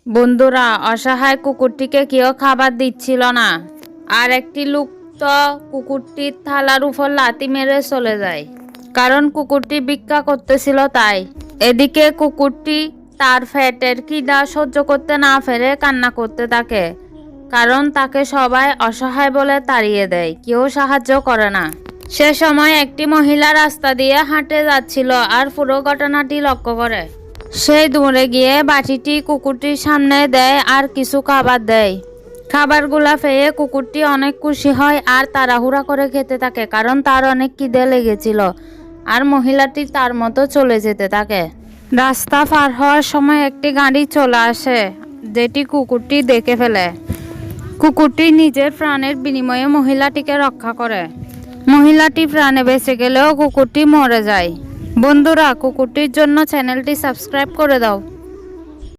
বন্ধুরা, অসহায় কুকুরটিকে কেউ খাবার দিচ্ছিল না। আর একটি লোক তো কুকুরটির থালার উপর লাথি মেরে চলে যায়, কারণ কুকুরটি ভিক্ষা করতেছিল তাই। এদিকে কুকুরটি তার পেটের খিদা সহ্য করতে না পেরে কান্না করতে থাকে, কারণ তাকে সবাই অসহায় বলে তাড়িয়ে দেয়, কেউ সাহায্য করে না। সে সময় একটি মহিলা রাস্তা দিয়ে হাঁটে যাচ্ছিল আর পুরো ঘটনাটি লক্ষ্য করে। সে দৌড়ে গিয়ে বাটিটি কুকুরটির সামনে দেয় আর কিছু খাবার দেয়। খাবারগুলা পেয়ে কুকুরটি অনেক খুশি হয় আর তাড়াহুড়া করে খেতে থাকে, কারণ তার অনেক খিদে লেগেছিল। আর মহিলাটি তার মতো চলে যেতে থাকে। রাস্তা পার হওয়ার সময় একটি গাড়ি চলে আসে, যেটি কুকুরটি দেখে ফেলে। কুকুরটি নিজের প্রাণের বিনিময়ে মহিলাটিকে রক্ষা করে। মহিলাটি প্রাণে বেঁচে গেলেও কুকুরটি মরে যায়। বন্ধুরা, কুকুরটির জন্য চ্যানেলটি সাবস্ক্রাইব করে দাও।